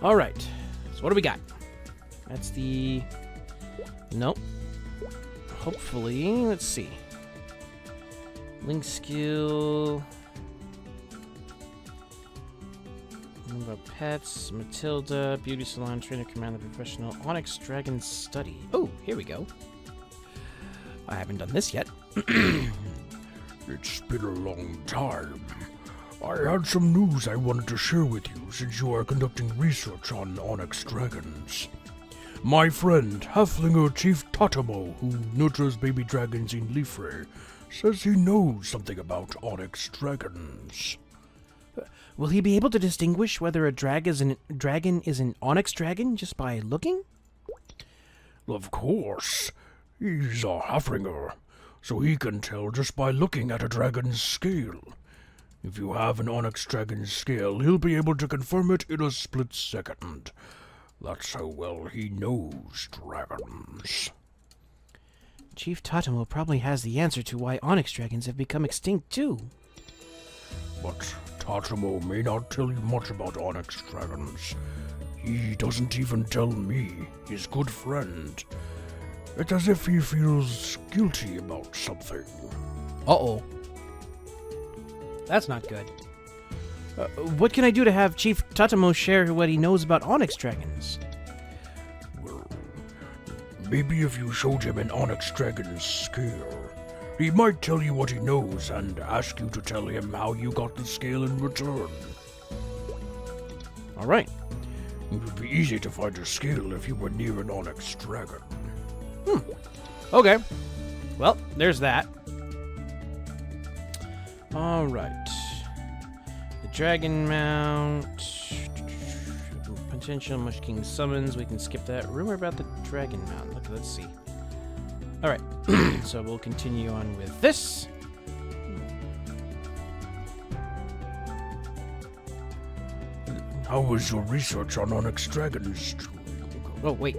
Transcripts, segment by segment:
All right. So what do we got? That's the... Nope. Hopefully, let's see. Link skill. What about pets? Matilda, beauty salon, trainer, commander, professional, Onyx Dragon study. Oh, here we go. I haven't done this yet. It's been a long time. I had some news I wanted to share with you since you are conducting research on Onyx dragons. My friend, Halflinger Chief Tatamo, who nurtures baby dragons in Lifre, says he knows something about Onyx dragons. Will he be able to distinguish whether a dragon is an Onyx dragon just by looking? Of course. He's a Halflinger, so he can tell just by looking at a dragon's scale. If you have an Onyx dragon's scale, he'll be able to confirm it in a split second. That's how well he knows dragons. Chief Tatamo probably has the answer to why Onyx dragons have become extinct too. But Tatamo may not tell you much about Onyx dragons. He doesn't even tell me, his good friend. It's as if he feels guilty about something. Uh-oh. That's not good. What can I do to have Chief Tatamo share what he knows about Onyx dragons? Well, maybe if you showed him an Onyx dragon's scale, he might tell you what he knows and ask you to tell him how you got the scale in return. All right. It would be easy to find a scale if you were near an Onyx dragon. Okay. Well, there's that. All right. The Dragon Mount. Potential Mush King summons. We can skip that. Rumor about the Dragon Mount. Let's see. All right. So we'll continue on with this. How was your research on Onyx dragons? Oh, wait.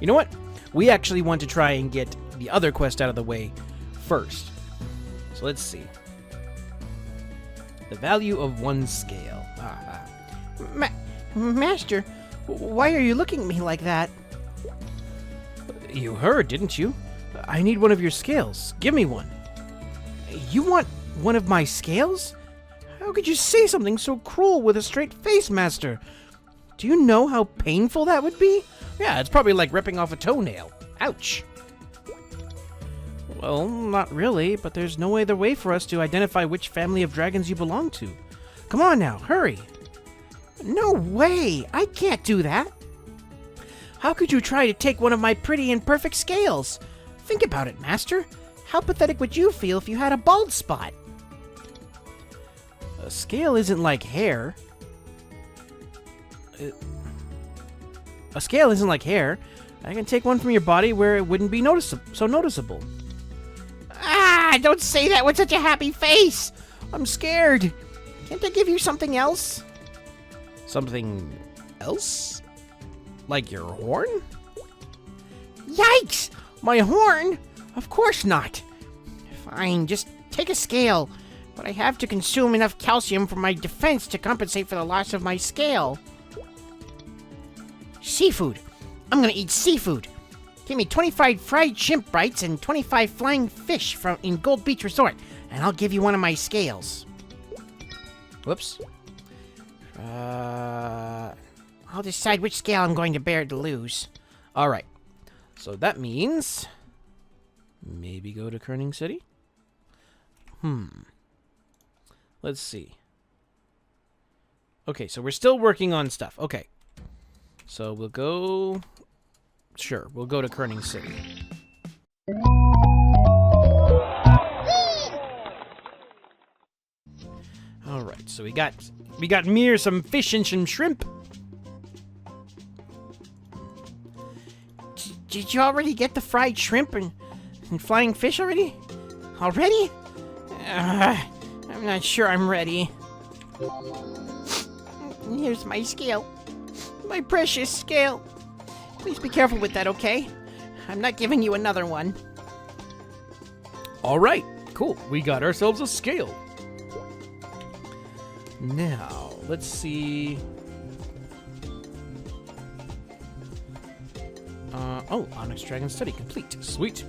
You know what? We actually want to try and get the other quest out of the way first. So let's see. The value of one scale. Master, why are you looking at me like that? You heard, didn't you? I need one of your scales. Give me one. You want one of my scales? How could you say something so cruel with a straight face, Master? Do you know how painful that would be? Yeah, it's probably like ripping off a toenail. Ouch. Well, not really, but there's no other way for us to identify which family of dragons you belong to. Come on now, hurry. No way! I can't do that. How could you try to take one of my pretty and perfect scales? Think about it, Master. How pathetic would you feel if you had a bald spot? A scale isn't like hair. A scale isn't like hair. I can take one from your body where it wouldn't be so noticeable. Ah, don't say that with such a happy face. I'm scared. Can't I give you something else? Something else? Like your horn? Yikes! My horn? Of course not. Fine, just take a scale. But I have to consume enough calcium for my defense to compensate for the loss of my scale. Seafood. I'm gonna eat seafood. Give me 25 fried shrimp bites and 25 flying fish in Gold Beach Resort, and I'll give you one of my scales. Whoops. I'll decide which scale I'm going to bear to lose. All right. So that means maybe go to Kerning City? Let's see. Okay, so we're still working on stuff. Okay. So we'll go... Sure, we'll go to Kerning City. All right, so we got Mir some fish and some shrimp. Did you already get the fried shrimp and flying fish already? Already? I'm not sure I'm ready. Here's my scale. My precious scale. Please be careful with that, okay? I'm not giving you another one. All right, cool. We got ourselves a scale. Now, let's see. Oh, Onyx Dragon Study complete. Sweet.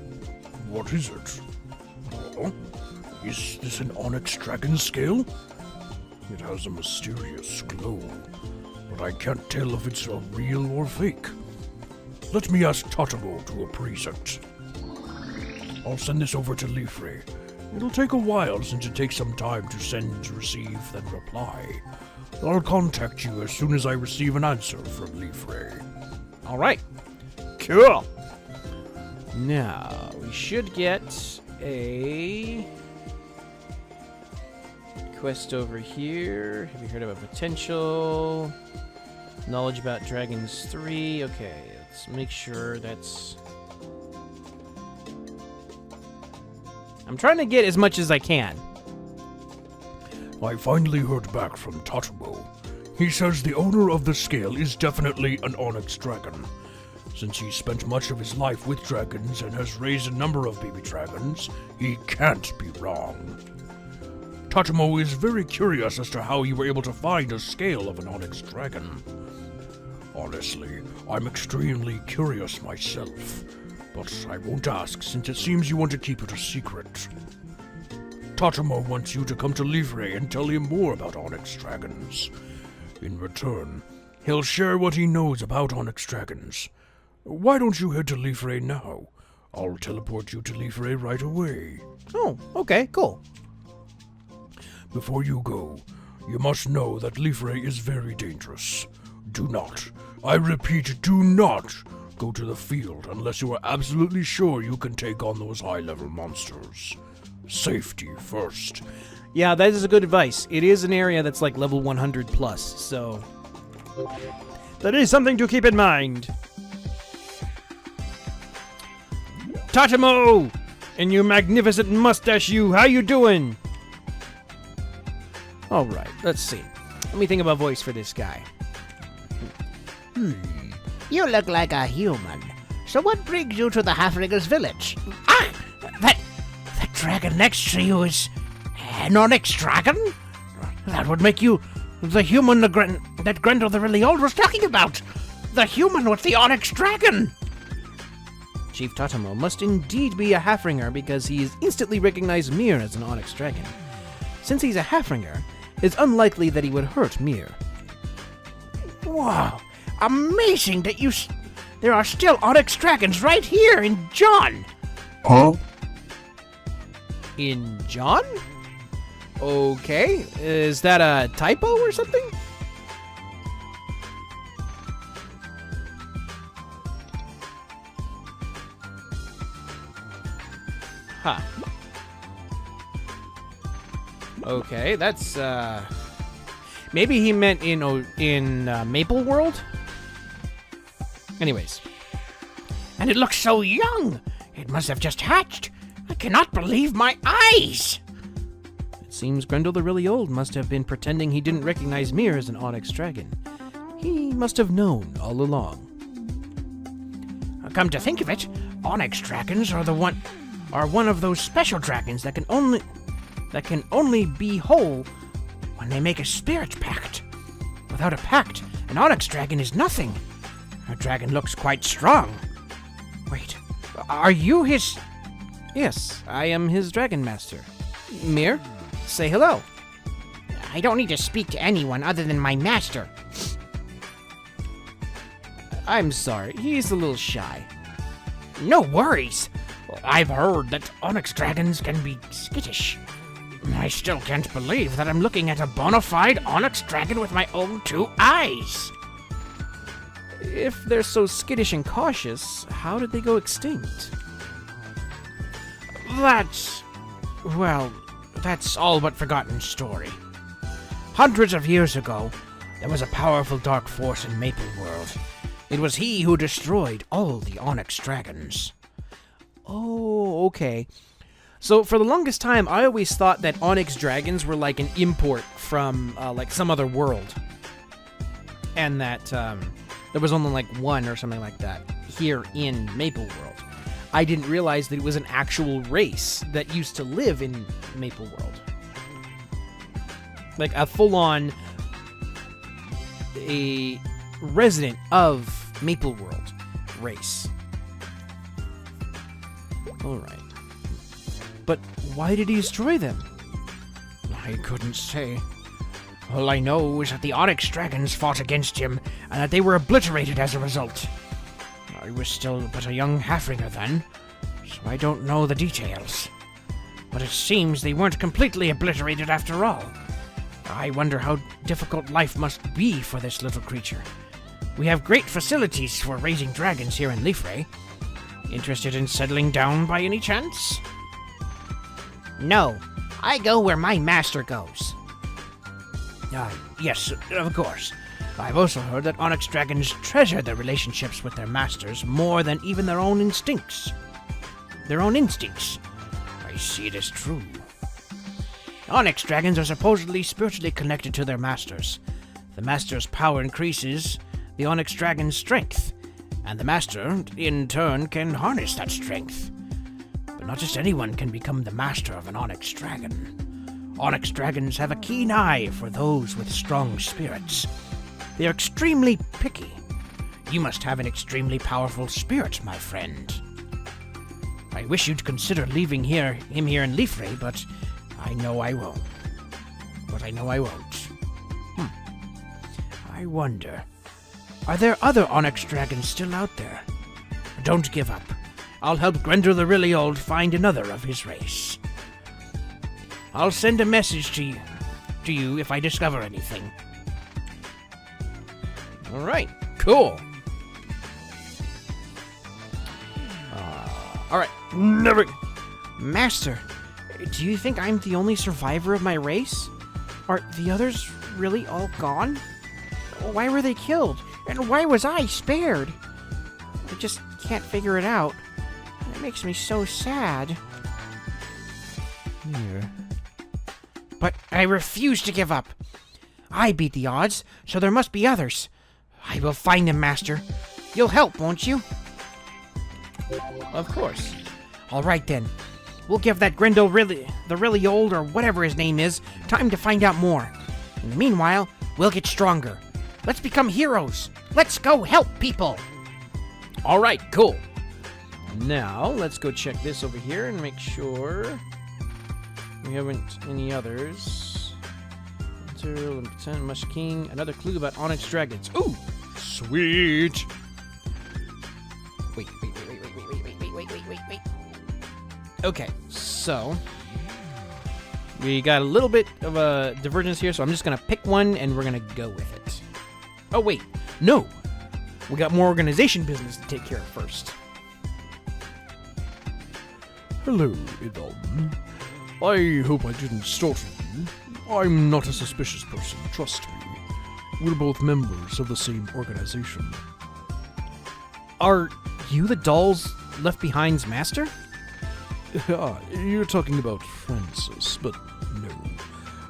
What is it? Oh, is this an Onyx Dragon scale? It has a mysterious glow, but I can't tell if it's a real or fake. Let me ask Totamo to appraise it. I'll send this over to Leafray. It'll take a while since it takes some time to send, receive, then reply. I'll contact you as soon as I receive an answer from Leafray. All right. Cool. Now, we should get a quest over here. Have you heard of a potential? Knowledge about Dragons 3. Okay, let's make sure that's... I'm trying to get as much as I can. I finally heard back from Totamo. He says the owner of the scale is definitely an Onyx Dragon. Since he spent much of his life with dragons and has raised a number of baby dragons, he can't be wrong. Totamo is very curious as to how you were able to find a scale of an Onyx Dragon. Honestly, I'm extremely curious myself, but I won't ask since it seems you want to keep it a secret. Totamo wants you to come to Leafray and tell him more about Onyx Dragons. In return, he'll share what he knows about Onyx Dragons. Why don't you head to Leafray now? I'll teleport you to Leafray right away. Oh, okay, cool. Before you go, you must know that Leafray is very dangerous. Do not, I repeat, do not go to the field unless you are absolutely sure you can take on those high-level monsters. Safety first. Yeah, that is a good advice. It is an area that's like level 100 plus, so... that is something to keep in mind. Totamo! And you magnificent mustache, you, how you doing? Alright, let's see. Let me think of a voice for this guy. You look like a human. So what brings you to the Halfringer's village? Ah! That dragon next to you is an Onyx Dragon? That would make you the human that Grendel the Really Old was talking about. The human with the Onyx Dragon. Chief Totamo must indeed be a Halfringer because he has instantly recognized Mir as an Onyx Dragon. Since he's a Halfringer, it's unlikely that he would hurt Mir. Wow, amazing that there are still Onyx Dragons right here in John. Huh? In John? Okay, is that a typo or something? Huh. Okay, that's, maybe he meant in Maple World? Anyways. And it looks so young. It must have just hatched. I cannot believe my eyes. It seems Grendel the Really Old must have been pretending he didn't recognize Mir as an Onyx Dragon. He must have known all along. Come to think of it, Onyx Dragons are one of those special dragons that can only be whole when they make a spirit pact. Without a pact, an Onyx Dragon is nothing. A dragon looks quite strong. Wait, are you his... Yes, I am his Dragon Master. Mir, say hello. I don't need to speak to anyone other than my master. I'm sorry, he's a little shy. No worries. I've heard that Onyx Dragons can be skittish. I still can't believe that I'm looking at a bona fide Onyx Dragon with my own two eyes. If they're so skittish and cautious, how did they go extinct? That's all but forgotten story. Hundreds of years ago, there was a powerful dark force in Maple World. It was he who destroyed all the Onyx Dragons. Oh, okay. So for the longest time, I always thought that Onyx Dragons were like an import from like some other world. And that there was only like one or something like that here in Maple World. I didn't realize that it was an actual race that used to live in Maple World. Like a full-on a resident of Maple World race. Alright. But why did he destroy them? I couldn't say. All I know is that the Onyx Dragons fought against him, and that they were obliterated as a result. I was still but a young halfringer then, so I don't know the details. But it seems they weren't completely obliterated after all. I wonder how difficult life must be for this little creature. We have great facilities for raising dragons here in Leafray. Interested in settling down by any chance? No, I go where my master goes. Yes, of course. I've also heard that Onyx Dragons treasure their relationships with their masters more than even their own instincts. I see it as true. Onyx Dragons are supposedly spiritually connected to their masters. The master's power increases the Onyx Dragon's strength, and the master, in turn, can harness that strength. But not just anyone can become the master of an Onyx Dragon. Onyx Dragons have a keen eye for those with strong spirits. They are extremely picky. You must have an extremely powerful spirit, my friend. I wish you'd consider leaving him here in Leafray, but I know I won't. I wonder, are there other Onyx Dragons still out there? Don't give up. I'll help Grendel the Really Old find another of his race. I'll send a message to you if I discover anything. Alright, cool. Alright, never... Master, do you think I'm the only survivor of my race? Are the others really all gone? Why were they killed? And why was I spared? I just can't figure it out. It makes me so sad. Here. But I refuse to give up. I beat the odds, so there must be others. I will find them, Master. You'll help, won't you? Of course. All right, then. We'll give that Grendel the really old, or whatever his name is, time to find out more. In the meanwhile, we'll get stronger. Let's become heroes. Let's go help people. All right, cool. Now, let's go check this over here and make sure we haven't any others. Enter, Mush King, another clue about Onyx Dragons. Ooh, sweet. Wait. Okay, so we got a little bit of a divergence here, so I'm just gonna pick one and we're gonna go with it. Oh wait, no, we got more organization business to take care of first. Hello, Idon. I hope I didn't startle you. I'm not a suspicious person, trust me. We're both members of the same organization. Are you the Dolls Left Behind's master? You're talking about Francis, but no,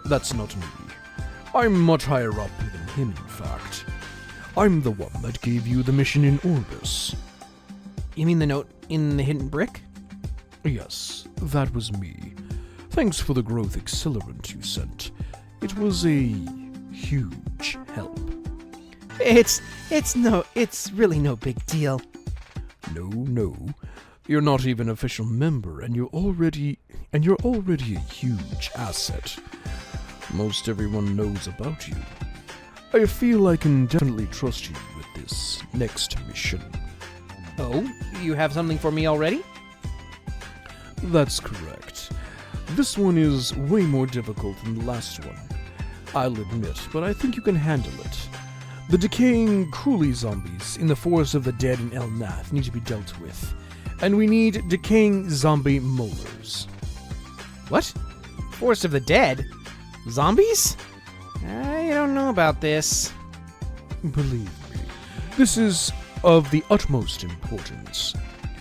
that's not me. I'm much higher up than him, in fact. I'm the one that gave you the mission in Orbis. You mean the note in the hidden brick? Yes, that was me. Thanks for the growth accelerant you sent. It was a huge help. It's really no big deal. No. You're not even an official member, and you're already a huge asset. Most everyone knows about you. I feel I can definitely trust you with this next mission. Oh, you have something for me already? That's correct. This one is way more difficult than the last one. I'll admit, but I think you can handle it. The decaying coolie zombies in the Forest of the Dead in El Nath need to be dealt with. And we need decaying zombie molars. What? Forest of the Dead? Zombies? I don't know about this. Believe me, this is of the utmost importance.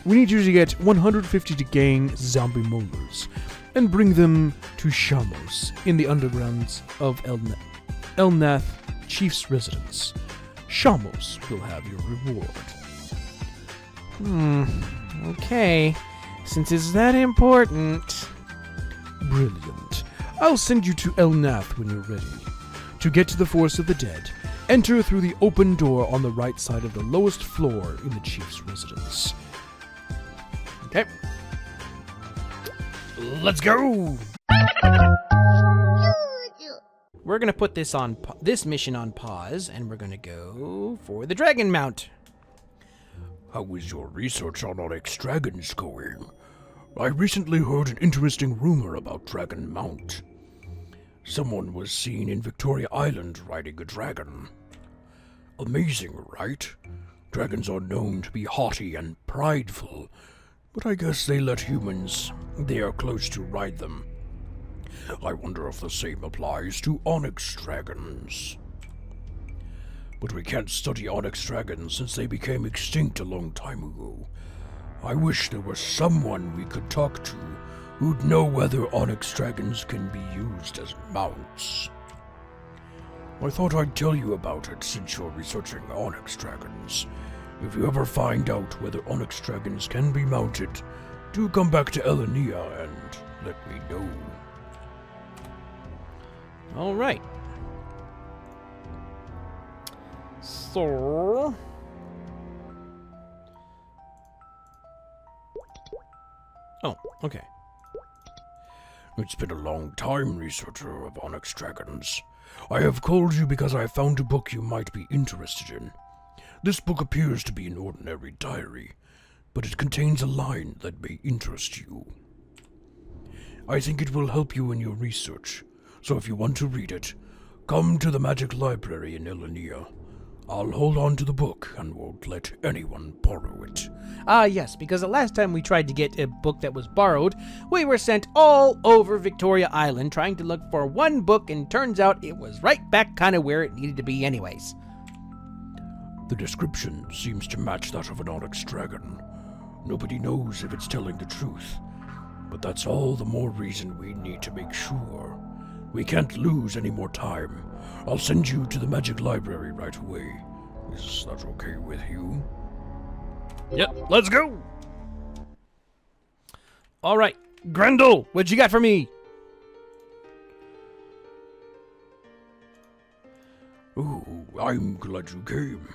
We need you to get 150 decaying zombie molars and bring them to Shamos in the undergrounds of El Nath Chief's residence. Shamos will have your reward. Okay. Since it's that important. Brilliant. I'll send you to El Nath when you're ready. To get to the Forest of the Dead, enter through the open door on the right side of the lowest floor in the Chief's residence. Okay. Let's go! We're gonna put this on this mission on pause, and we're gonna go for the dragon mount. How is your research on Onyx dragons going? I recently heard an interesting rumor about Dragon Mount. Someone was seen in Victoria Island riding a dragon. Amazing, right? Dragons are known to be haughty and prideful, but I guess they let humans they are close to ride them. I wonder if the same applies to Onyx dragons. But we can't study Onyx dragons since they became extinct a long time ago. I wish there was someone we could talk to who'd know whether Onyx dragons can be used as mounts. I thought I'd tell you about it since you're researching Onyx dragons. If you ever find out whether Onyx dragons can be mounted, do come back to Elenia and let me know. All right. So... Oh, okay. It's been a long time, researcher of Onyx dragons. I have called you because I found a book you might be interested in. This book appears to be an ordinary diary, but it contains a line that may interest you. I think it will help you in your research, so if you want to read it, come to the Magic Library in Elenia. I'll hold on to the book and won't let anyone borrow it. Ah, yes, because the last time we tried to get a book that was borrowed, we were sent all over Victoria Island trying to look for one book, and turns out it was right back kind of where it needed to be anyways. The description seems to match that of an Onyx dragon. Nobody knows if it's telling the truth, but that's all the more reason we need to make sure. We can't lose any more time. I'll send you to the Magic Library right away. Is that okay with you? Yep, let's go! All right, Grendel, what you got for me? Oh, I'm glad you came.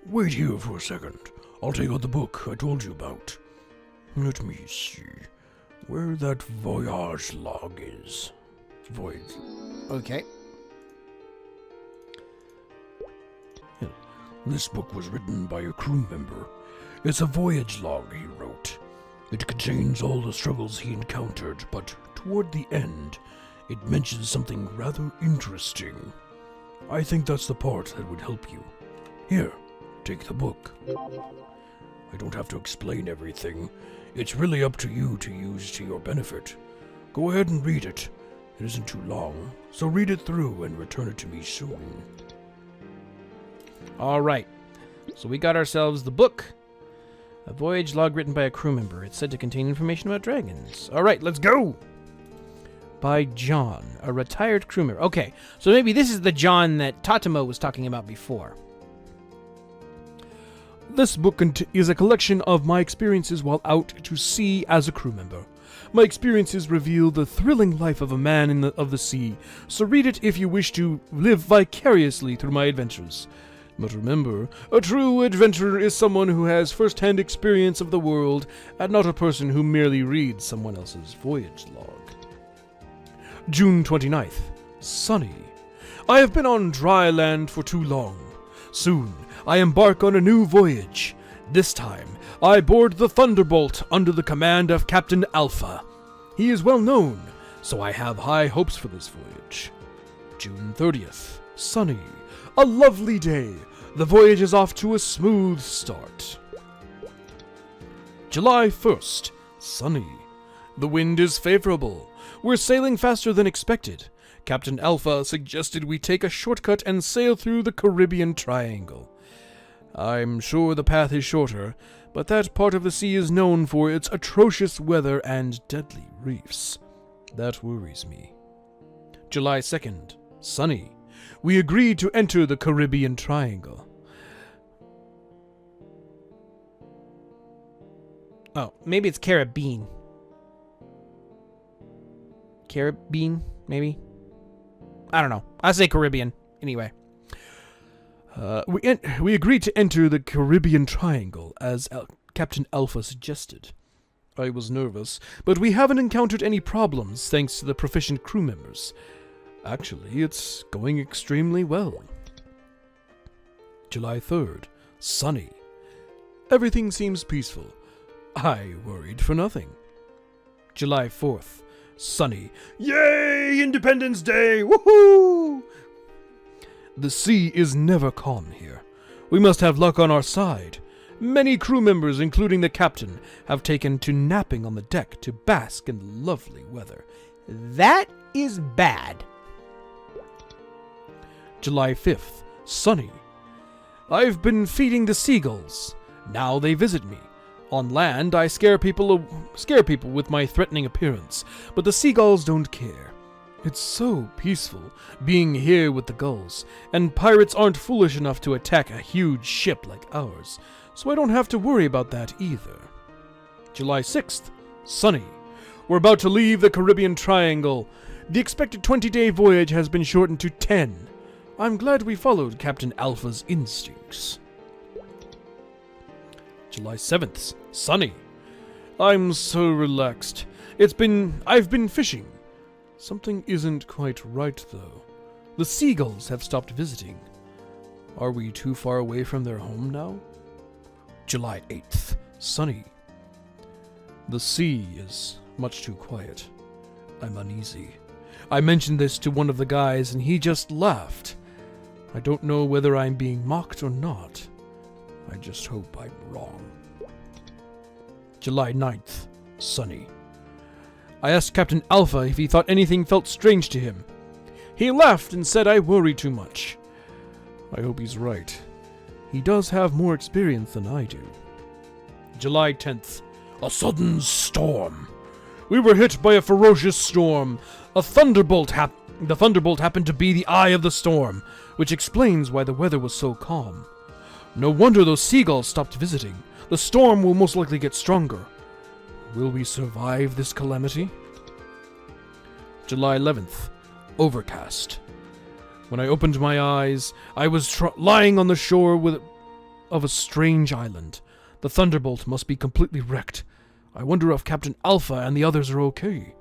Wait here for a second. I'll take out the book I told you about. Let me see where that voyage log is. Voyage. Okay. This book was written by a crew member. It's a voyage log he wrote. It contains all the struggles he encountered, but toward the end, it mentions something rather interesting. I think that's the part that would help you. Here, take the book. I don't have to explain everything. It's really up to you to use to your benefit. Go ahead and read it. It isn't too long, so read it through and return it to me soon. All right. So we got ourselves the book. A voyage log written by a crew member. It's said to contain information about dragons. All right, let's go. By John, a retired crew member. Okay, so maybe this is the John that Tatamo was talking about before. This book is a collection of my experiences while out to sea as a crew member. My experiences reveal the thrilling life of a man of the sea, so read it if you wish to live vicariously through my adventures. But remember, a true adventurer is someone who has first-hand experience of the world, and not a person who merely reads someone else's voyage log. June 29th. Sunny. I have been on dry land for too long. Soon, I embark on a new voyage. This time, I board the Thunderbolt under the command of Captain Alpha. He is well known, so I have high hopes for this voyage. June 30th. Sunny. A lovely day. The voyage is off to a smooth start. July 1st. Sunny. The wind is favorable. We're sailing faster than expected. Captain Alpha suggested we take a shortcut and sail through the Caribbean Triangle. I'm sure the path is shorter, but that part of the sea is known for its atrocious weather and deadly reefs. That worries me. July 2nd. Sunny. We agreed to enter the Caribbean Triangle. Oh, maybe it's Caribbean. Caribbean, maybe? I don't know. I say Caribbean. Anyway. We agreed to enter the Caribbean Triangle, as Captain Alpha suggested. I was nervous, but we haven't encountered any problems thanks to the proficient crew members. Actually, it's going extremely well. July 3rd, sunny. Everything seems peaceful. I worried for nothing. July 4th, sunny. Yay, Independence Day! Woohoo! The sea is never calm here. We must have luck on our side. Many crew members, including the captain, have taken to napping on the deck to bask in the lovely weather. That is bad. July 5th, sunny. I've been feeding the seagulls. Now they visit me. On land, I scare people with my threatening appearance, but the seagulls don't care. It's so peaceful being here with the gulls, and pirates aren't foolish enough to attack a huge ship like ours, so I don't have to worry about that either. July 6th, sunny. We're about to leave the Caribbean Triangle. The expected 20-day voyage has been shortened to 10. I'm glad we followed Captain Alpha's instincts. July 7th, sunny. I'm so relaxed. I've been fishing. Something isn't quite right, though. The seagulls have stopped visiting. Are we too far away from their home now? July 8th, sunny. The sea is much too quiet. I'm uneasy. I mentioned this to one of the guys and he just laughed. I don't know whether I'm being mocked or not. I just hope I'm wrong. July 9th, sunny. I asked Captain Alpha if he thought anything felt strange to him. He laughed and said I worry too much. I hope he's right. He does have more experience than I do. July 10th, a sudden storm. We were hit by a ferocious storm. The thunderbolt happened to be the eye of the storm, which explains why the weather was so calm. No wonder those seagulls stopped visiting. The storm will most likely get stronger. Will we survive this calamity? July 11th, overcast. When I opened my eyes, I was lying on the shore of a strange island. The thunderbolt must be completely wrecked. I wonder if Captain Alpha and the others are okay.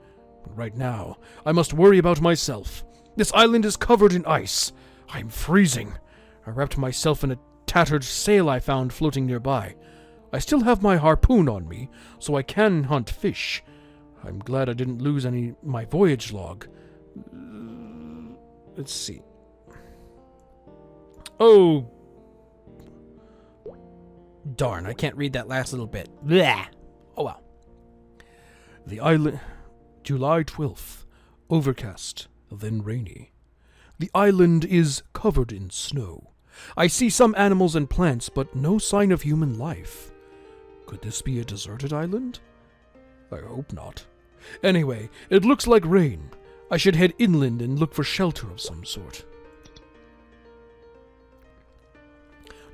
But right now, I must worry about myself. This island is covered in ice. I'm freezing. I wrapped myself in a tattered sail I found floating nearby. I still have my harpoon on me, so I can hunt fish. I'm glad I didn't lose my voyage log. Let's see. Oh, Darn, I can't read that last little bit. Blah. Oh well. The island... July 12th. Overcast, then rainy. The island is covered in snow. I see some animals and plants, but no sign of human life. Could this be a deserted island? I hope not. Anyway, it looks like rain. I should head inland and look for shelter of some sort.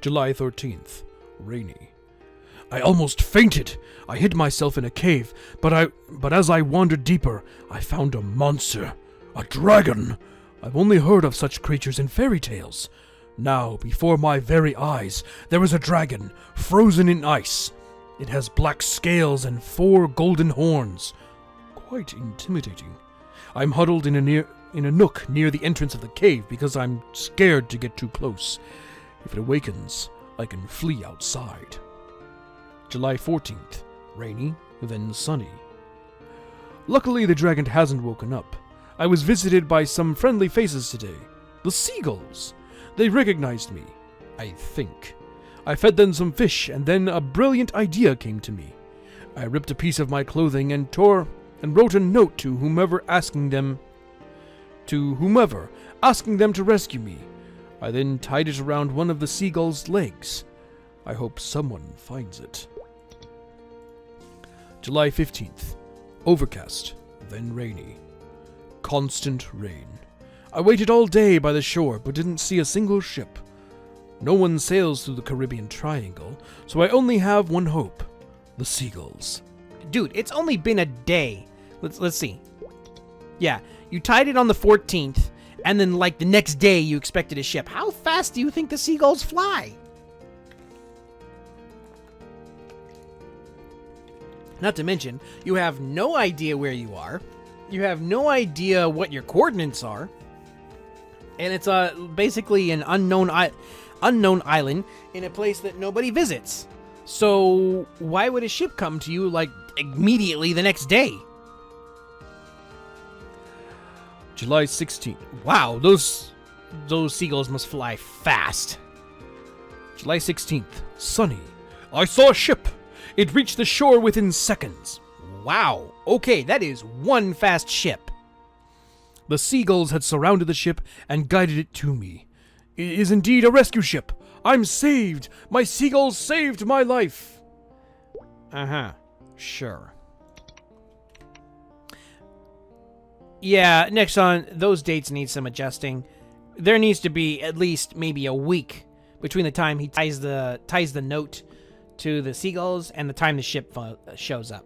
July 13th. Rainy. I almost fainted. I hid myself in a cave, but as I wandered deeper, I found a monster. A dragon. I've only heard of such creatures in fairy tales. Now, before my very eyes, there is a dragon, frozen in ice. It has black scales and 4 golden horns. Quite intimidating. I'm huddled in a nook near the entrance of the cave because I'm scared to get too close. If it awakens, I can flee outside. July 14th. Rainy, then sunny. Luckily, the dragon hasn't woken up. I was visited by some friendly faces today. The seagulls. They recognized me, I think. I fed them some fish, and then a brilliant idea came to me. I ripped a piece of my clothing and wrote a note to whomever asking them to rescue me. I then tied it around one of the seagull's legs. I hope someone finds it. July 15th. Overcast, then rainy. Constant rain. I waited all day by the shore, but didn't see a single ship. No one sails through the Caribbean Triangle, so I only have one hope. The seagulls. Dude, it's only been a day. Let's see. Yeah, you tied it on the 14th, and then like the next day you expected a ship. How fast do you think the seagulls fly? Not to mention, you have no idea where you are. You have no idea what your coordinates are. And it's basically an unknown island in a place that nobody visits. So why would a ship come to you like immediately the next day? July 16th. Wow, those seagulls must fly fast. July 16th. Sunny. I saw a ship. It reached the shore within seconds. Wow. Okay, that is one fast ship. The seagulls had surrounded the ship and guided it to me. It is indeed a rescue ship. I'm saved. My seagulls saved my life. Uh-huh. Sure. Yeah, next on, those dates need some adjusting. There needs to be at least maybe a week between the time he ties the note to the seagulls and the time the ship shows up.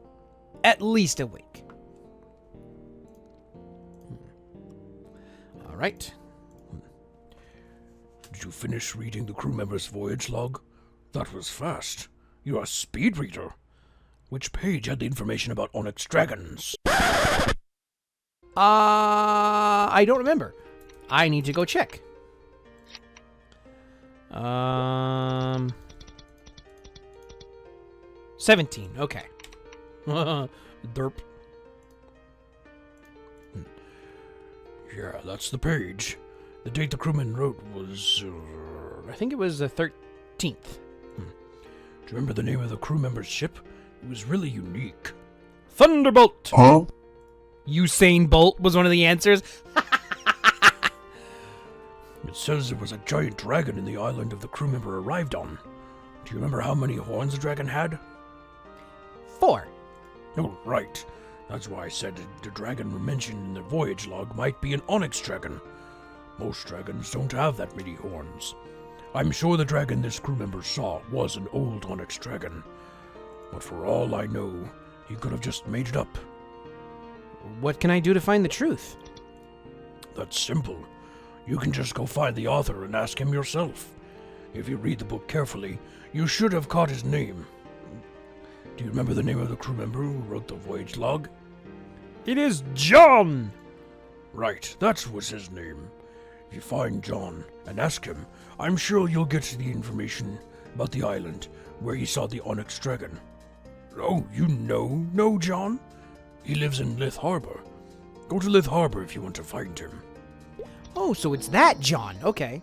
At least a week. All right. Did you finish reading the crew member's voyage log? That was fast. You're a speed reader. Which page had the information about Onyx dragons? I don't remember. I need to go check. 17. Okay. Derp. Yeah, that's the page. The date the crewman wrote was... I think it was the 13th. Do you remember the name of the crew member's ship? It was really unique. Thunderbolt. Huh? Usain Bolt was one of the answers. It says there was a giant dragon in the island of the crew member arrived on. Do you remember how many horns the dragon had? 4. Oh, right. That's why I said the dragon mentioned in the voyage log might be an onyx dragon. Most dragons don't have that many horns. I'm sure the dragon this crew member saw was an old onyx dragon. But for all I know, he could have just made it up. What can I do to find the truth? That's simple. You can just go find the author and ask him yourself. If you read the book carefully, you should have caught his name. Do you remember the name of the crew member who wrote the voyage log? It is John. Right, that was his name. If you find John and ask him, I'm sure you'll get the information about the island where he saw the onyx dragon. Oh, you know John? He lives in Lith Harbor. Go to Lith Harbor if you want to find him. Oh, so it's that John. Okay.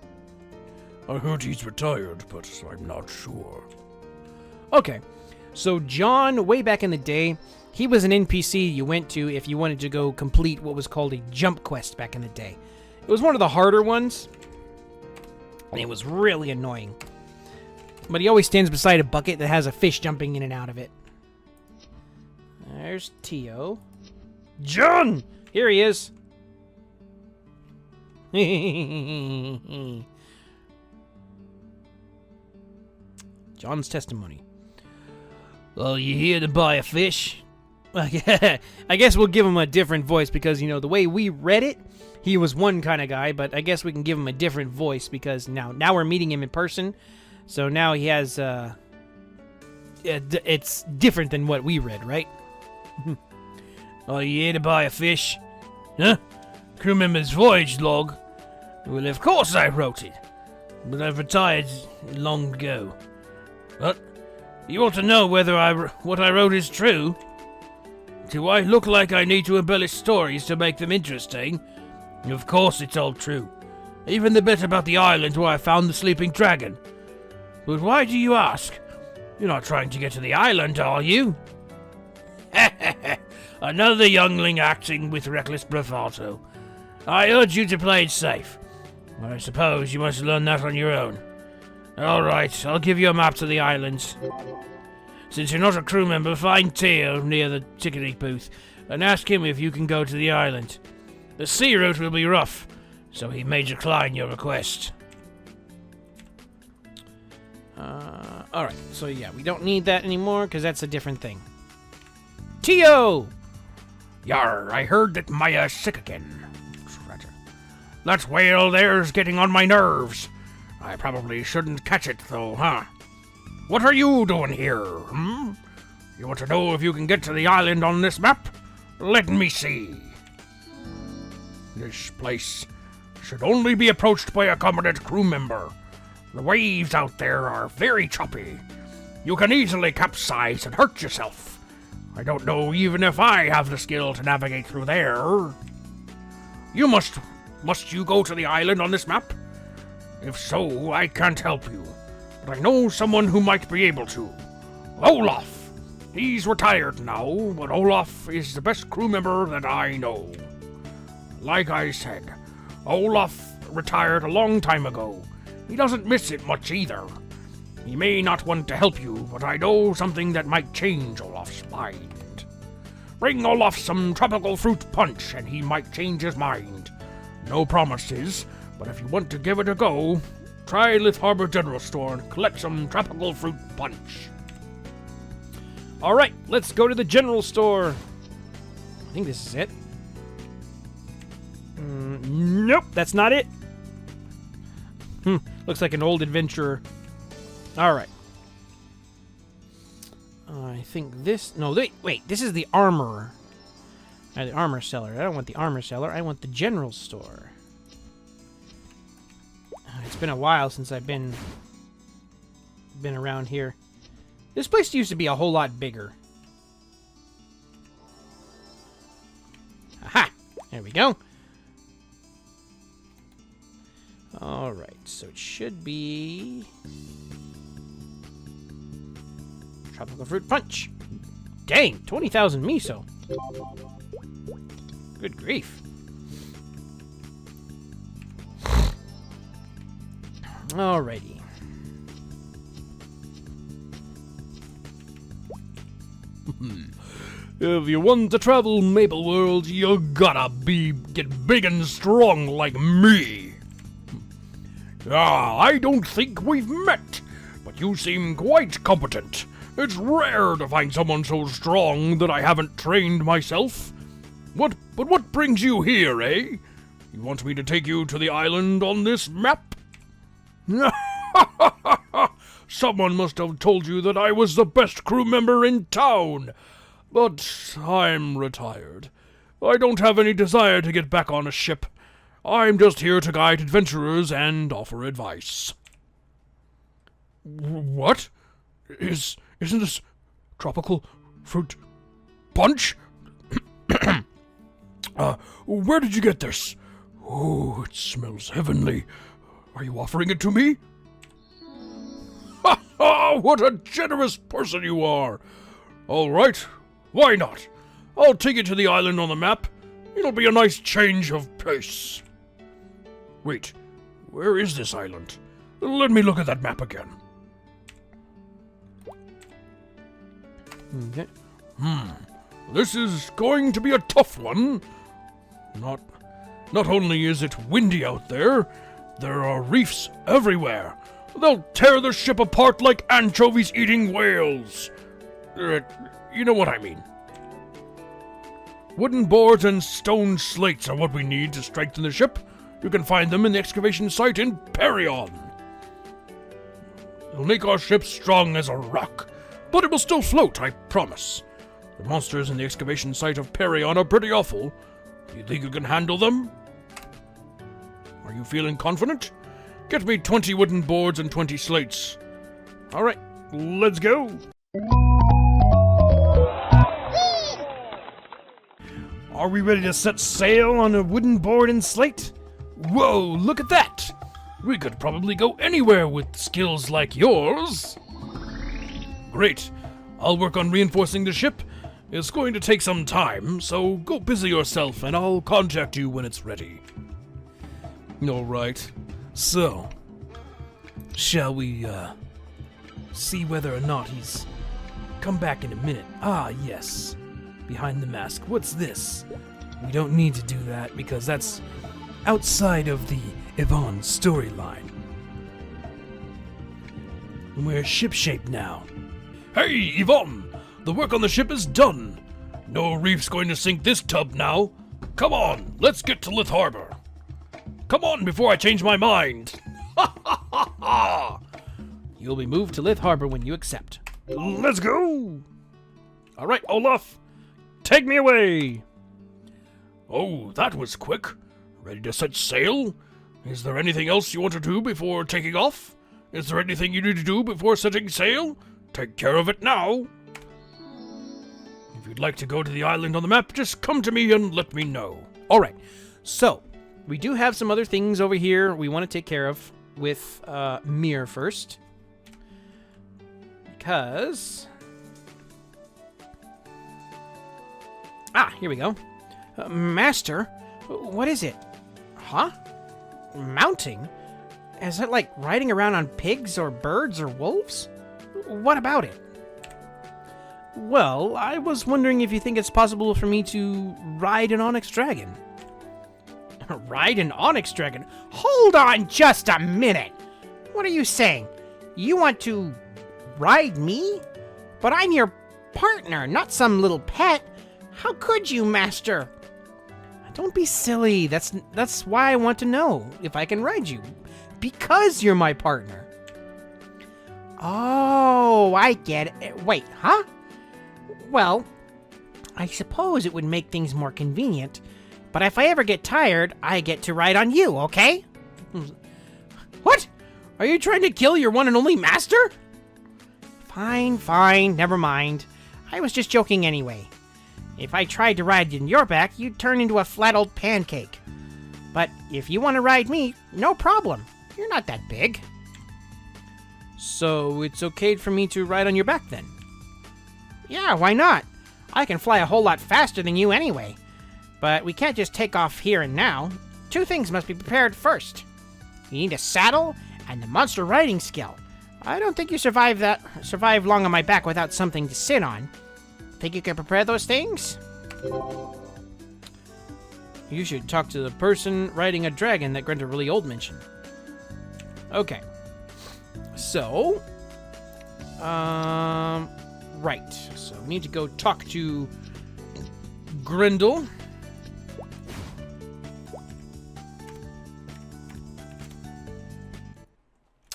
I heard he's retired, but I'm not sure. Okay. So John, way back in the day, he was an NPC you went to if you wanted to go complete what was called a jump quest back in the day. It was one of the harder ones, and it was really annoying. But he always stands beside a bucket that has a fish jumping in and out of it. There's Tio. John! Here he is. John's testimony. Well, you here to buy a fish? I guess we'll give him a different voice because, the way we read it, he was one kind of guy, but I guess we can give him a different voice because now we're meeting him in person. So now he has, it's different than what we read, right? Oh, you here to buy a fish? Huh? Crew member's voyage log? Well, of course I wrote it, but I've retired long ago. What? You want to know whether what I wrote is true? Do I look like I need to embellish stories to make them interesting? Of course it's all true. Even the bit about the island where I found the sleeping dragon. But why do you ask? You're not trying to get to the island, are you? Another youngling acting with reckless bravado. I urge you to play it safe. I suppose you must learn that on your own. Alright, I'll give you a map to the islands. Since you're not a crew member, find Tio near the ticketing booth and ask him if you can go to the island. The sea route will be rough, so he may decline your request. Alright, so yeah, we don't need that anymore because that's a different thing. Tio! Yar, I heard that Maya's sick again. That whale there's getting on my nerves. I probably shouldn't catch it, though, huh? What are you doing here, You want to know if you can get to the island on this map? Let me see. This place should only be approached by a competent crew member. The waves out there are very choppy. You can easily capsize and hurt yourself. I don't know even if I have the skill to navigate through there. You must you go to the island on this map? If so, I can't help you, but I know someone who might be able to. Olaf. He's retired now, but Olaf is the best crew member that I know. Like I said, Olaf retired a long time ago. He doesn't miss it much either. He may not want to help you, but I know something that might change Olaf's mind. Bring Olaf some tropical fruit punch and he might change his mind. No promises, but if you want to give it a go, try Lith Harbor General Store and collect some tropical fruit punch. Alright, let's go to the general store. I think this is it. Nope, that's not it. Looks like an old adventurer. Alright. I think this... No, wait, this is the armorer. The armor seller. I don't want the armor seller, I want the general store. It's been a while since I've been around here. This place used to be a whole lot bigger. Aha! There we go. Alright, so it should be... Tropical Fruit Punch. Dang, 20,000 miso. Good grief. Alrighty. If you want to travel Maple World, you gotta get big and strong like me. I don't think we've met, but you seem quite competent. It's rare to find someone so strong that I haven't trained myself. But what brings you here, eh? You want me to take you to the island on this map? Someone must have told you that I was the best crew member in town. But I'm retired. I don't have any desire to get back on a ship. I'm just here to guide adventurers and offer advice. What? Isn't this tropical fruit punch? Where did you get this? Oh, it smells heavenly. Are you offering it to me? Ha ha! What a generous person you are! All right, why not? I'll take you to the island on the map. It'll be a nice change of pace. Wait, where is this island? Let me look at that map again. Okay. This is going to be a tough one. Not only is it windy out there are reefs everywhere. They'll tear the ship apart like anchovies eating whales. You know what I mean. Wooden boards and stone slates are what we need to strengthen the ship. You can find them in the excavation site in Perion. It'll make our ship strong as a rock, but it will still float, I promise. The monsters in the excavation site of Perion are pretty awful. Do you think you can handle them? Are you feeling confident? Get me 20 wooden boards and 20 slates. All right, let's go. Are we ready to set sail on a wooden board and slate? Whoa, look at that! We could probably go anywhere with skills like yours. Great. I'll work on reinforcing the ship. It's going to take some time, so go busy yourself and I'll contact you when it's ready. All right. So, shall we, see whether or not he's come back in a minute? Ah, yes. Behind the mask. What's this? We don't need to do that because that's outside of the Yvonne storyline. We're shipshape now. Hey, Yvonne! The work on the ship is done. No reef's going to sink this tub now. Come on, let's get to Lith Harbor. Come on before I change my mind. Ha ha ha ha! You'll be moved to Lith Harbor when you accept. Let's go! All right, Olaf, take me away. Oh, that was quick. Ready to set sail? Is there anything else you want to do before taking off? Is there anything you need to do before setting sail? Take care of it now. If you'd like to go to the island on the map, just come to me and let me know. All right. So, we do have some other things over here we want to take care of with Mir first. Because... here we go. Master, what is it? Huh? Mounting? Is it like riding around on pigs or birds or wolves? What about it? Well, I was wondering if you think it's possible for me to ride an Onyx Dragon. Ride an Onyx Dragon? Hold on just a minute! What are you saying? You want to ride me? But I'm your partner, not some little pet. How could you, Master? Don't be silly. That's why I want to know if I can ride you. Because you're my partner. Oh, I get it. Wait, huh? Well, I suppose it would make things more convenient, but if I ever get tired, I get to ride on you, okay? What? Are you trying to kill your one and only master? Fine, never mind. I was just joking anyway. If I tried to ride in your back, you'd turn into a flat old pancake. But if you want to ride me, no problem. You're not that big. So it's okay for me to ride on your back then? Yeah, why not? I can fly a whole lot faster than you anyway. But we can't just take off here and now. Two things must be prepared first. You need a saddle and the monster riding skill. I don't think you survive long on my back without something to sit on. Think you can prepare those things? You should talk to the person riding a dragon that Grenta really old mentioned. Okay. So, right. So we need to go talk to Grendel.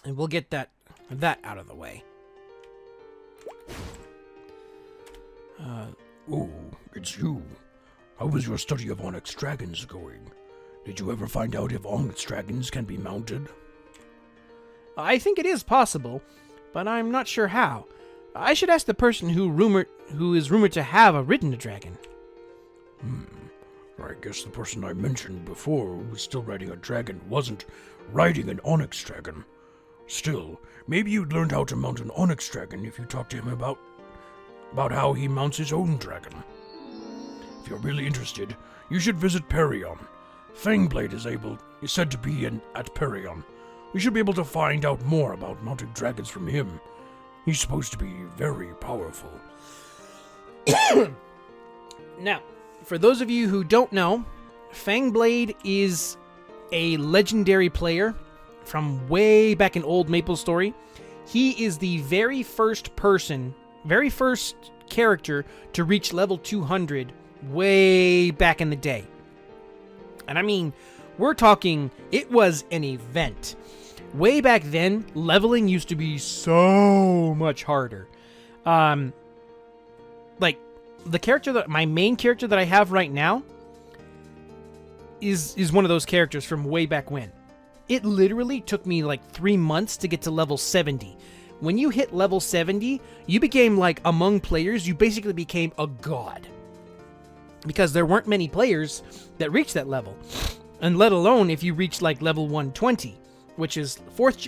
And we'll get that out of the way. Oh, it's you. How was your study of Onyx Dragons going? Did you ever find out if Onyx Dragons can be mounted? I think it is possible, but I'm not sure how. I should ask the person who is rumored to have ridden a dragon. I guess the person I mentioned before who was still riding a dragon wasn't riding an Onyx Dragon. Still, maybe you'd learned how to mount an Onyx Dragon if you talked to him about how he mounts his own dragon. If you're really interested, you should visit Perion. FangBlade is said to be at Perion. We should be able to find out more about mounting dragons from him. He's supposed to be very powerful. Now, for those of you who don't know, FangBlade is a legendary player from way back in old Maplestory. He is the very first character to reach level 200 way back in the day. And I mean, we're talking, it was an event. Way back then, leveling used to be so much harder. Like, my main character that I have right now is one of those characters from way back when. It literally took me like 3 months to get to level 70. When you hit level 70, you became like, among players, you basically became a god. Because there weren't many players that reached that level. And let alone if you reached like level 120, which is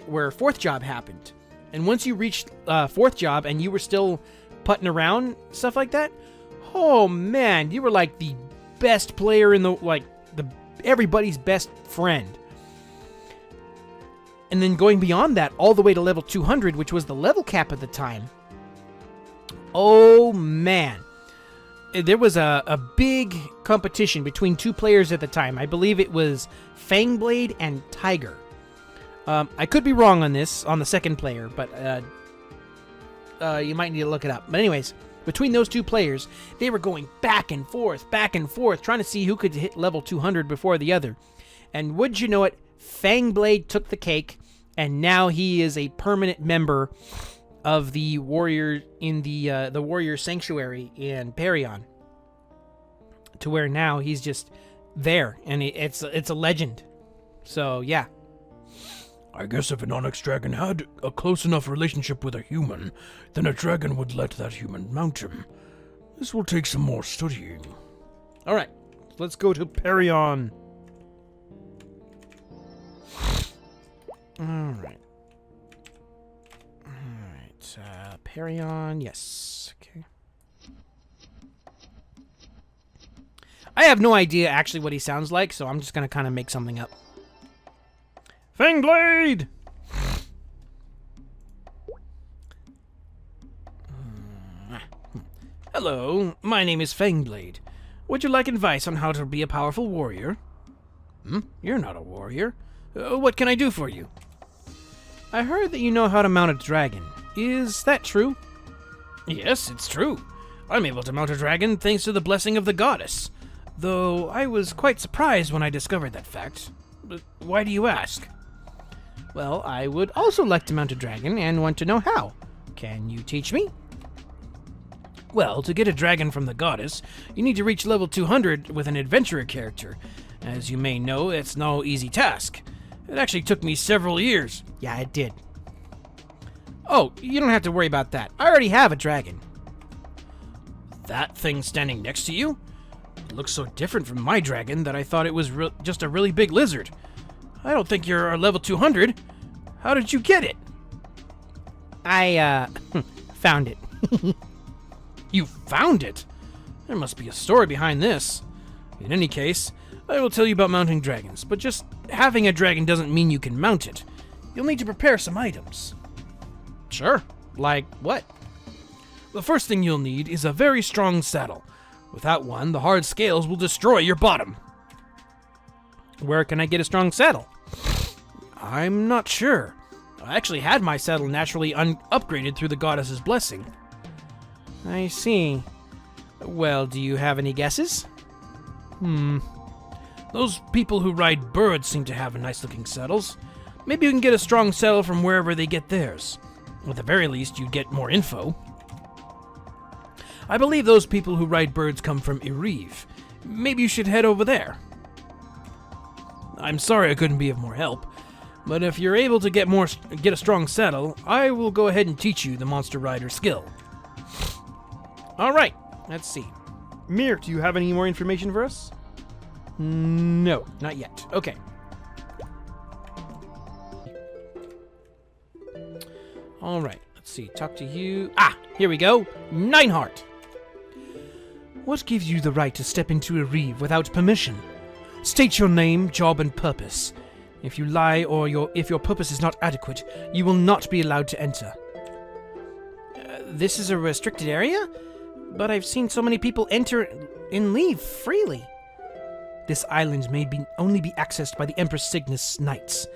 where fourth job happened. And once you reached fourth job and you were still putting around, stuff like that, oh man, you were like the best player in everybody's best friend. And then going beyond that, all the way to level 200, which was the level cap at the time. Oh man. There was a big competition between two players at the time. I believe it was FangBlade and Tiger. I could be wrong on this, on the second player, but you might need to look it up. But anyways, between those two players, they were going back and forth, trying to see who could hit level 200 before the other. And would you know it, FangBlade took the cake, and now he is a permanent member of the warrior in the warrior sanctuary in Perion, to where now he's just there, and it's a legend. So yeah. I guess if an Onyx dragon had a close enough relationship with a human, then a dragon would let that human mount him. This will take some more studying. All right, let's go to Perion. All right. Perion, yes. Okay. I have no idea actually what he sounds like, so I'm just gonna kind of make something up. FangBlade! Hello, my name is FangBlade. Would you like advice on how to be a powerful warrior? You're not a warrior. What can I do for you? I heard that you know how to mount a dragon. Is that true? Yes, it's true. I'm able to mount a dragon thanks to the blessing of the goddess. Though I was quite surprised when I discovered that fact. But why do you ask? Well, I would also like to mount a dragon and want to know how. Can you teach me? Well, to get a dragon from the goddess, you need to reach level 200 with an adventurer character. As you may know, it's no easy task. It actually took me several years. Yeah, it did. Oh, you don't have to worry about that. I already have a dragon. That thing standing next to you? It looks so different from my dragon that I thought it was just a really big lizard. I don't think you're level 200. How did you get it? I, found it. You found it? There must be a story behind this. In any case, I will tell you about mounting dragons, but just having a dragon doesn't mean you can mount it. You'll need to prepare some items. Sure. Like what? The first thing you'll need is a very strong saddle. Without one, the hard scales will destroy your bottom. Where can I get a strong saddle? I'm not sure. I actually had my saddle naturally upgraded through the goddess's blessing. I see. Well, do you have any guesses? Those people who ride birds seem to have nice-looking saddles. Maybe you can get a strong saddle from wherever they get theirs. At the very least, you'd get more info. I believe those people who ride birds come from Ereve. Maybe you should head over there. I'm sorry I couldn't be of more help, but if you're able to get a strong saddle, I will go ahead and teach you the monster rider skill. All right, let's see. Mir, do you have any more information for us? No, not yet. Okay. All right, let's see. Talk to you. Ah, here we go. Nineheart. What gives you the right to step into Ereve without permission? State your name, job, and purpose. If you lie or if your purpose is not adequate, you will not be allowed to enter. This is a restricted area? But I've seen so many people enter and leave freely. This island may only be accessed by the Empress Cygnus Knights.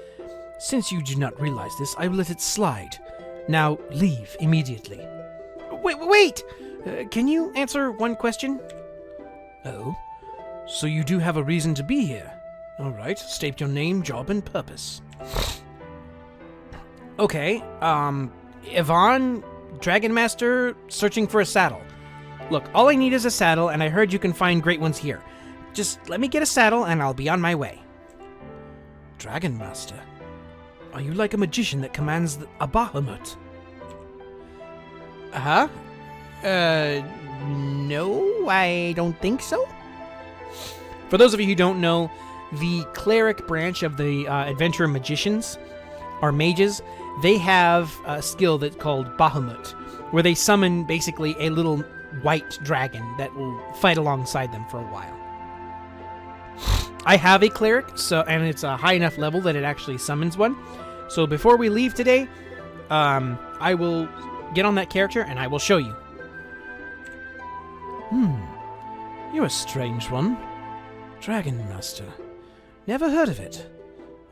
Since you do not realize this, I will let it slide. Now, leave immediately. Wait! Can you answer one question? Oh? So you do have a reason to be here. All right, state your name, job, and purpose. Okay, Yvonne, Dragon Master, searching for a saddle. Look, all I need is a saddle, and I heard you can find great ones here. Just let me get a saddle, and I'll be on my way. Dragon Master? Are you like a magician that commands a Bahamut? Huh? No, I don't think so. For those of you who don't know, the cleric branch of the adventurer magicians, or mages, they have a skill that's called Bahamut, where they summon basically a little white dragon that will fight alongside them for a while. I have a cleric, and it's a high enough level that it actually summons one. So before we leave today, I will get on that character and I will show you. You're a strange one. Dragon Master. Never heard of it.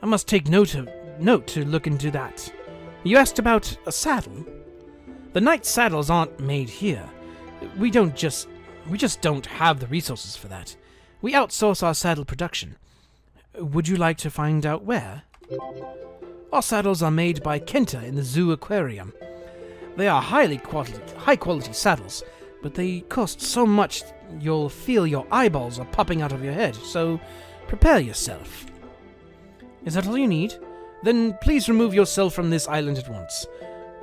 I must take note to look into that. You asked about a saddle? The knight saddles aren't made here. We just don't have the resources for that. We outsource our saddle production. Would you like to find out where? Our saddles are made by Kenta in the zoo aquarium. They are high quality saddles, but they cost so much you'll feel your eyeballs are popping out of your head, so prepare yourself. Is that all you need? Then please remove yourself from this island at once.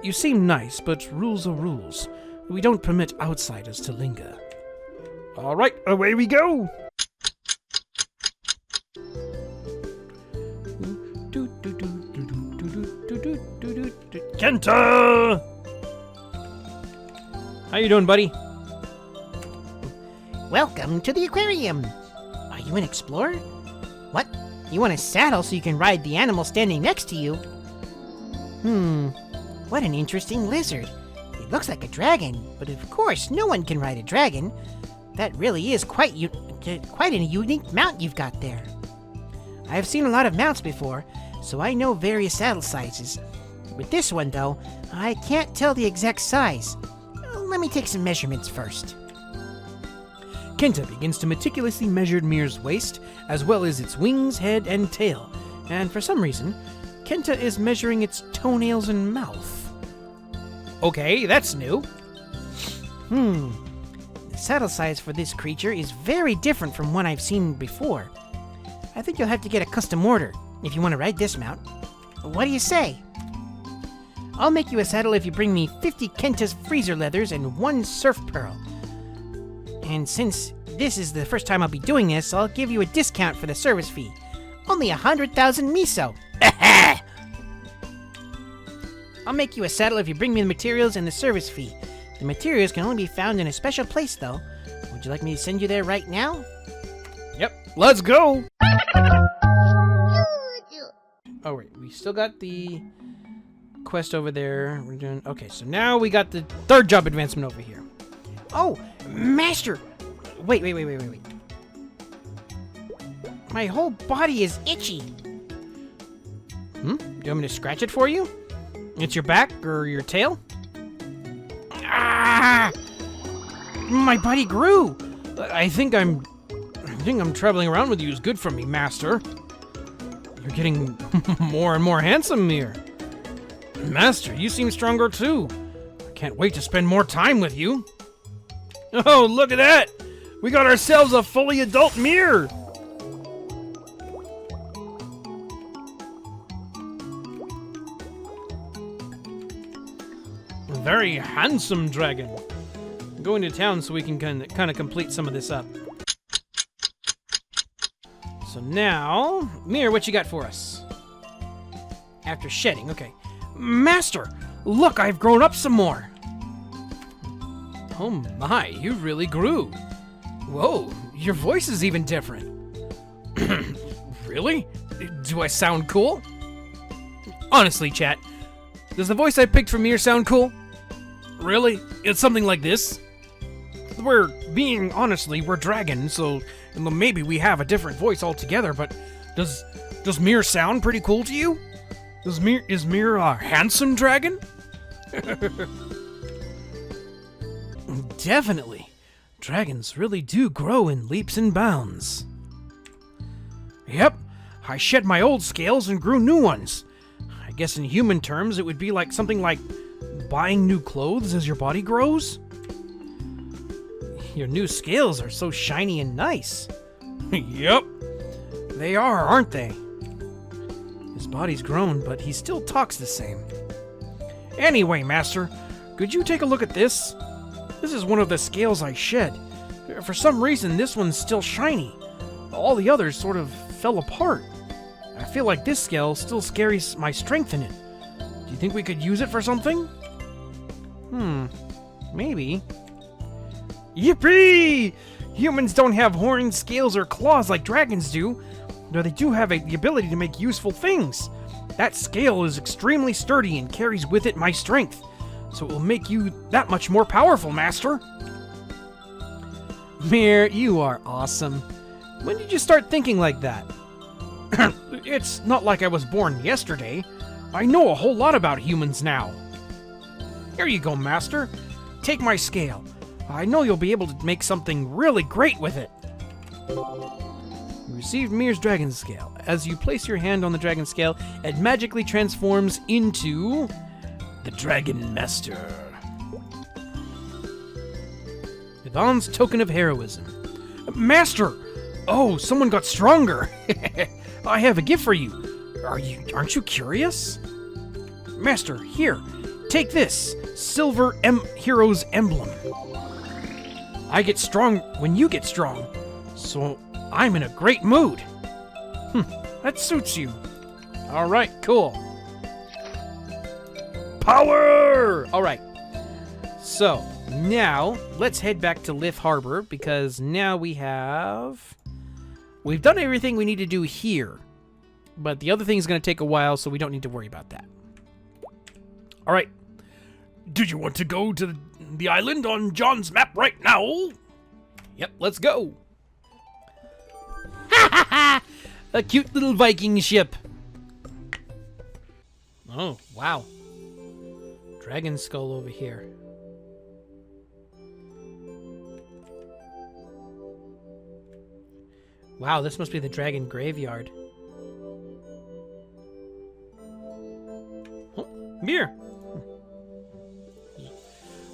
You seem nice, but rules are rules. We don't permit outsiders to linger. All right, away we go. Kenta! How you doing, buddy? Welcome to the aquarium. Are you an explorer? What? You want a saddle so you can ride the animal standing next to you? What an interesting lizard. It looks like a dragon, but of course no one can ride a dragon. That really is quite a unique mount you've got there. I've seen a lot of mounts before, so I know various saddle sizes. With this one, though, I can't tell the exact size. Let me take some measurements first. Kenta begins to meticulously measure Mir's waist, as well as its wings, head, and tail. And for some reason, Kenta is measuring its toenails and mouth. Okay, that's new. The saddle size for this creature is very different from one I've seen before. I think you'll have to get a custom order if you want to ride this mount. What do you say? I'll make you a saddle if you bring me 50 Kenta's freezer leathers and 1 surf pearl. And since this is the first time I'll be doing this, I'll give you a discount for the service fee. Only 100,000 miso. I'll make you a saddle if you bring me the materials and the service fee. The materials can only be found in a special place, though. Would you like me to send you there right now? Yep, let's go! Oh, wait, we still got the quest over there. We're doing... Okay, so now we got the third job advancement over here. Oh, Master! Wait. My whole body is itchy. Do you want me to scratch it for you? It's your back or your tail? Ah! My body grew! I think I'm traveling around with you is good for me, Master. You're getting more and more handsome, Mir. Master, you seem stronger too. I can't wait to spend more time with you. Oh, look at that! We got ourselves a fully adult Mir! A very handsome dragon. I'm going to town so we can kind of complete some of this up. So now, Mir, what you got for us? After shedding, okay. Master, look, I've grown up some more. Oh my, you really grew. Whoa, your voice is even different. Really? Do I sound cool? Honestly, chat, does the voice I picked for Mir sound cool? Really? It's something like this? We're dragons, so maybe we have a different voice altogether, but does Mir sound pretty cool to you? Is Mir a handsome dragon? Definitely. Dragons really do grow in leaps and bounds. Yep, I shed my old scales and grew new ones. I guess in human terms it would be like something like buying new clothes as your body grows. Your new scales are so shiny and nice. Yep, they are, aren't they? His body's grown, but he still talks the same. Anyway, Master, could you take a look at this? This is one of the scales I shed. For some reason, this one's still shiny. All the others sort of fell apart. I feel like this scale still carries my strength in it. Do you think we could use it for something? Maybe. Yippee! Humans don't have horns, scales, or claws like dragons do, though they do have the ability to make useful things. That scale is extremely sturdy and carries with it my strength, so it will make you that much more powerful, Master. Mir, you are awesome. When did you start thinking like that? It's not like I was born yesterday. I know a whole lot about humans now. Here you go, Master. Take my scale. I know you'll be able to make something really great with it. You received Mir's dragon scale. As you place your hand on the dragon scale, it magically transforms into the Dragon Master. Yvonne's token of heroism. Master! Oh, someone got stronger! I have a gift for you. Aren't you curious? Master, here, take this silver hero's emblem. I get strong when you get strong, so I'm in a great mood. That suits you. All right, cool. Power! All right. So, now, let's head back to Liff Harbor, because now we've done everything we need to do here. But the other thing's going to take a while, so we don't need to worry about that. All right. Do you want to go to the island on John's map right now? Yep, let's go. Ha ha ha! A cute little Viking ship. Oh, wow. Dragon skull over here. Wow, this must be the dragon graveyard. Oh, Mir!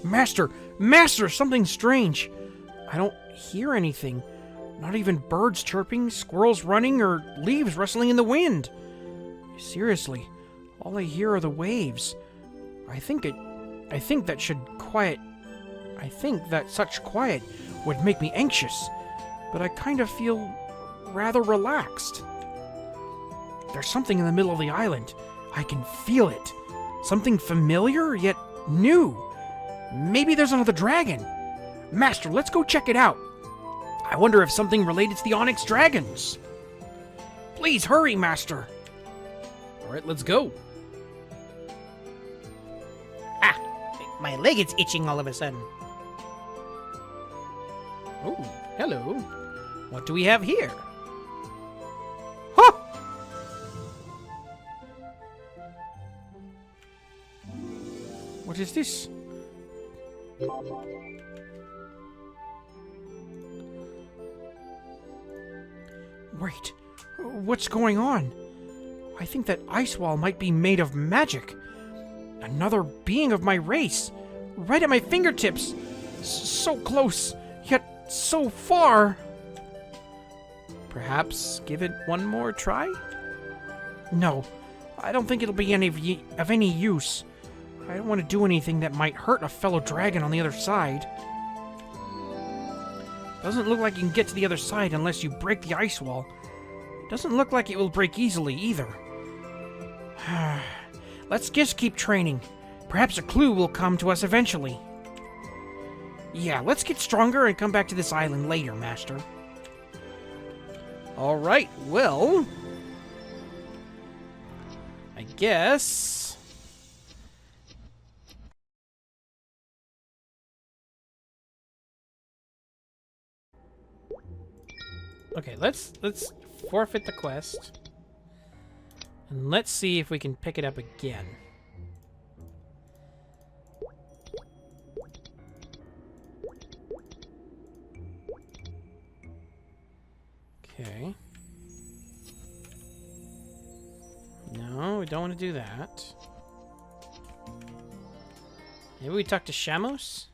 Master, something strange. I don't hear anything. Not even birds chirping, squirrels running, or leaves rustling in the wind. Seriously, all I hear are the waves. I think that such quiet would make me anxious, but I kind of feel rather relaxed. There's something in the middle of the island. I can feel it. Something familiar, yet new. Maybe there's another dragon. Master, let's go check it out. I wonder if something related to the Onyx dragons. Please hurry, Master. All right, let's go. Ah, my leg is itching all of a sudden. Oh, hello. What do we have here? Huh! What is this? Wait, what's going on? I think that ice wall might be made of magic. Another being of my race, right at my fingertips. So close, yet so far. Perhaps give it one more try? No, I don't think it'll be of any use. I don't want to do anything that might hurt a fellow dragon on the other side. Doesn't look like you can get to the other side unless you break the ice wall. Doesn't look like it will break easily either. Let's just keep training. Perhaps a clue will come to us eventually. Yeah, let's get stronger and come back to this island later, Master. Alright, well... I guess... Okay, let's forfeit the quest. And let's see if we can pick it up again. Okay. No, we don't want to do that. Maybe we talk to Shamos?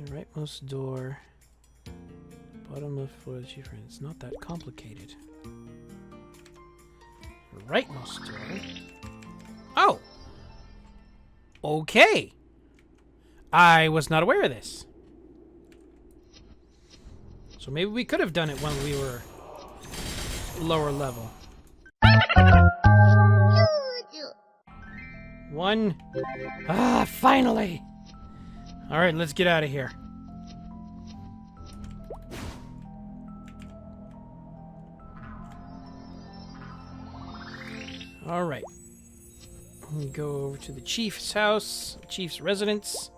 Rightmost door. Bottom left floor of the chief room. It's not that complicated. Rightmost door. Oh! Okay! I was not aware of this. So maybe we could have done it when we were lower level. One. Ah, finally! Alright, let's get out of here. Alright. We go over to the chief's house, chief's residence.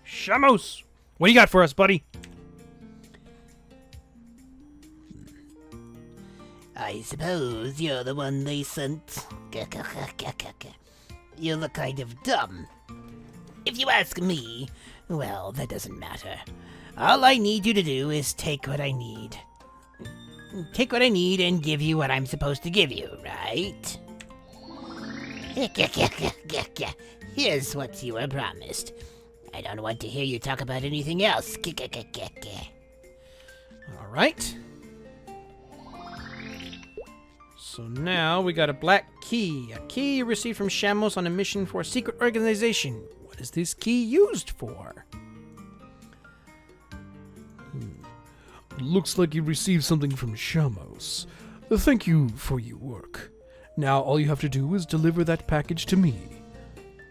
Shamos! What do you got for us, buddy? I suppose you're the one they sent. You look kind of dumb. If you ask me, Well, that doesn't matter. All I need you to do is take what I need. Take what I need and give you what I'm supposed to give you, right? Here's what you were promised. I don't want to hear you talk about anything else. All right. So now we got a black key. A key you received from Shamos on a mission for a secret organization. What is this key used for? Looks like you received something from Shamos. Thank you for your work. Now all you have to do is deliver that package to me.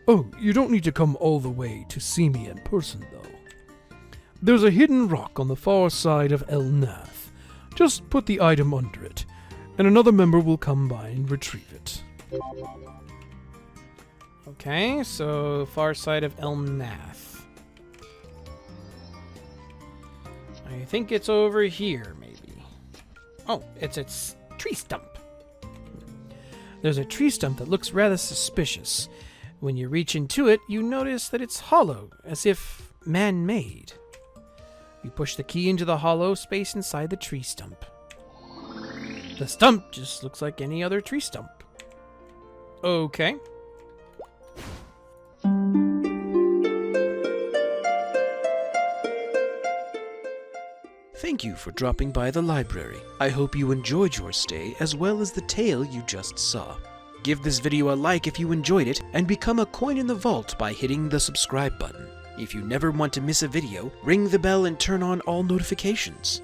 Oh, you don't need to come all the way to see me in person, though. There's a hidden rock on the far side of El Nath. Just put the item under it, and another member will come by and retrieve it. Okay, so far side of El Nath. I think it's over here, maybe. Oh, it's a tree stump. There's a tree stump that looks rather suspicious. When you reach into it, you notice that it's hollow, as if man-made. You push the key into the hollow space inside the tree stump. The stump just looks like any other tree stump. Okay. Thank you for dropping by the library. I hope you enjoyed your stay as well as the tale you just saw. Give this video a like if you enjoyed it, and become a coin in the vault by hitting the subscribe button. If you never want to miss a video, ring the bell and turn on all notifications.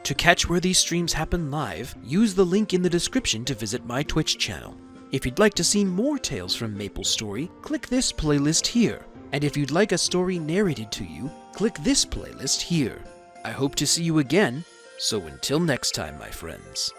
To catch where these streams happen live, use the link in the description to visit my Twitch channel. If you'd like to see more tales from Maplestory, click this playlist here. And if you'd like a story narrated to you, click this playlist here. I hope to see you again, so until next time, my friends.